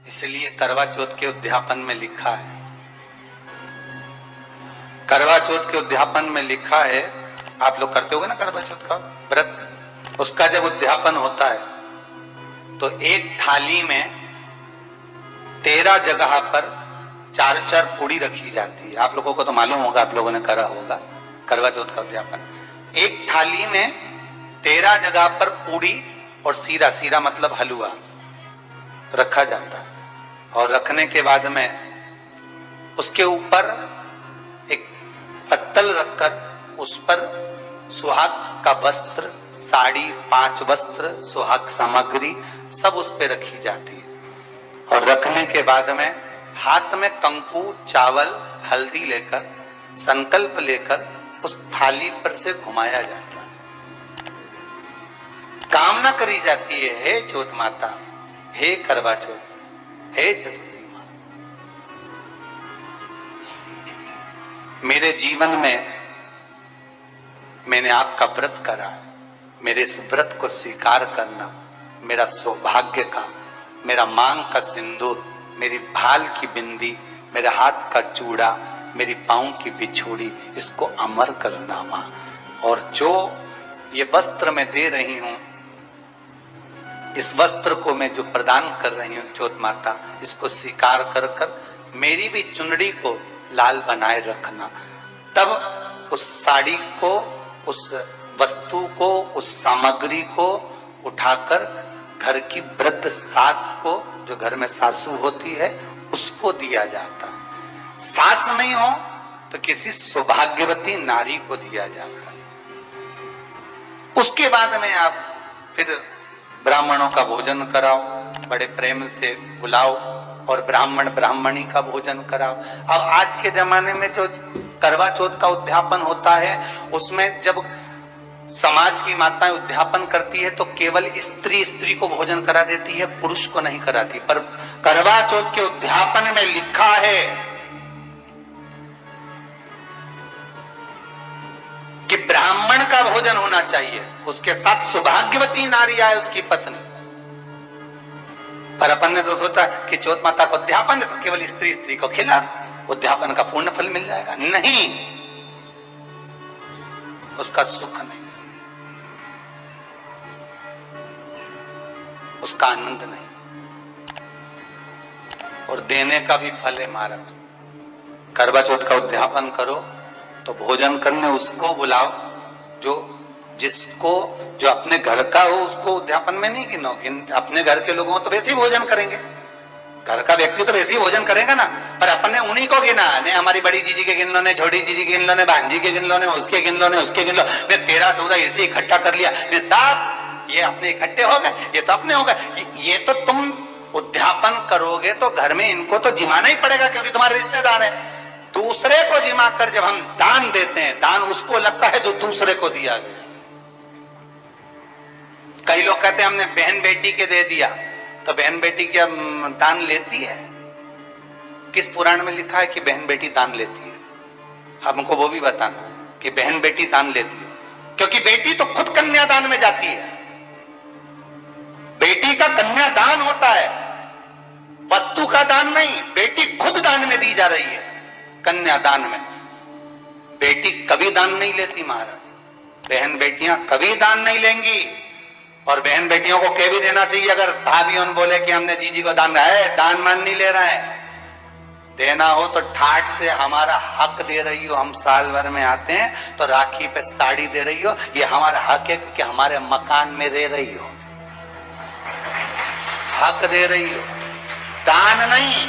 इसलिए करवा चौथ के उद्यापन में लिखा है, करवा चौथ के उद्यापन में लिखा है, आप लोग करते होगे ना करवा चौथ का व्रत, उसका जब उद्यापन होता है तो एक थाली में 13 जगह पर 4-4 पूड़ी रखी जाती है। आप लोगों को तो मालूम होगा, आप लोगों ने करा होगा करवा चौथ का उद्यापन। एक थाली में 13 जगह पर पूड़ी और सीरा, सीरा मतलब हलवा रखा जाता है, और रखने के बाद में उसके ऊपर एक पत्तल रखकर उस पर सुहाग का वस्त्र, साड़ी, 5 वस्त्र, सुहाग सामग्री सब उस पे रखी जाती है। और रखने के बाद में हाथ में कंकु, चावल, हल्दी लेकर, संकल्प लेकर उस थाली पर से घुमाया जाता है। कामना करी जाती है, हे चौथ माता, हे करवा चौथ, हे चतुर्थी माँ, मेरे जीवन में मैंने आपका व्रत करा है, मेरे इस व्रत को स्वीकार करना मेरा सौभाग्य का, मेरा मांग का सिंदूर, मेरी भाल की बिंदी, मेरे हाथ का चूड़ा, मेरी पांव की बिछोड़ी, इसको अमर करना मां। और जो ये वस्त्र मैं दे रही हूं, इस वस्त्र को मैं जो प्रदान कर रही हूं चौथ माता, इसको स्वीकार कर कर मेरी भी चुनड़ी को लाल बनाए रखना। तब उस साड़ी को, उस वस्तु को, उस सामग्री को उठाकर घर की वृद्ध सास को, जो घर में सासू होती है, उसको दिया जाता है। सास नहीं हो तो किसी सौभाग्यवती नारी को दिया जाता है। उसके बाद में आप फिर ब्राह्मणों का भोजन कराओ, बड़े प्रेम से बुलाओ और ब्राह्मण ब्राह्मणी का भोजन कराओ। अब आज के जमाने में जो करवा चौथ का उद्यापन होता है, उसमें जब समाज की माताएं उद्यापन करती है तो केवल स्त्री स्त्री को भोजन करा देती है, पुरुष को नहीं कराती। पर करवा चौथ के उद्यापन में लिखा है कि ब्राह्मण का भोजन होना चाहिए, उसके साथ सौभाग्यवती नारी आए, उसकी पत्नी। पर अपन ने तो सोचा कि चौथ माता का उद्यापन है तो केवल स्त्री स्त्री को खिला, उद्यापन का पूर्ण फल मिल जाएगा। नहीं, उसका सुख नहीं, उसका आनंद नहीं, और देने का भी फल है महाराज। करवा चौथ का उद्यापन करो तो भोजन करने उसको बुलाओ जो अपने घर का हो, उसको उद्यापन में नहीं गिनो। अपने घर के लोगों तो वैसे ही भोजन करेंगे, घर का व्यक्ति तो वैसे ही भोजन करेगा ना, पर अपने उन्हीं को गिना। ने हमारी बड़ी जीजी के गिन लो, ने छोटी जीजी के गिन लो, ने भांजी के गिन लो, ने उसके गिन लो, ने उसके गिन लो, ने 13-14 ऐसे इकट्ठा कर लिया, ने साहब ये अपने इकट्ठे हो गए, ये तो अपने हो गए। ये तो तुम उद्यापन करोगे तो घर में इनको तो जिमाना ही पड़ेगा, क्योंकि तुम्हारे रिश्तेदार है। दूसरे को जिमा कर जब हम दान देते हैं, दान उसको लगता है जो दूसरे को दिया गया। कई लोग कहते हैं हमने बहन बेटी के दे दिया, तो बहन बेटी क्या दान लेती है? किस पुराण में लिखा है कि बहन बेटी दान लेती है? हमको वो भी बताना कि बहन बेटी दान लेती है, क्योंकि बेटी तो खुद कन्यादान में जाती है। बेटी का कन्यादान होता है, वस्तु का दान नहीं, बेटी खुद दान में दी जा रही है। कन्यादान में बेटी कभी दान नहीं लेती महाराज, बहन बेटियां कभी दान नहीं लेंगी। और बहन बेटियों को कह भी देना चाहिए, अगर भाभी बोले कि हमने जीजी को दान है, दान मान नहीं ले रहा है, देना हो तो ठाट से हमारा हक दे रही हो। हम साल भर में आते हैं तो राखी पे साड़ी दे रही हो, ये हमारा हक है कि हमारे मकान में रह रही हो, हक दे रही हो, दान नहीं।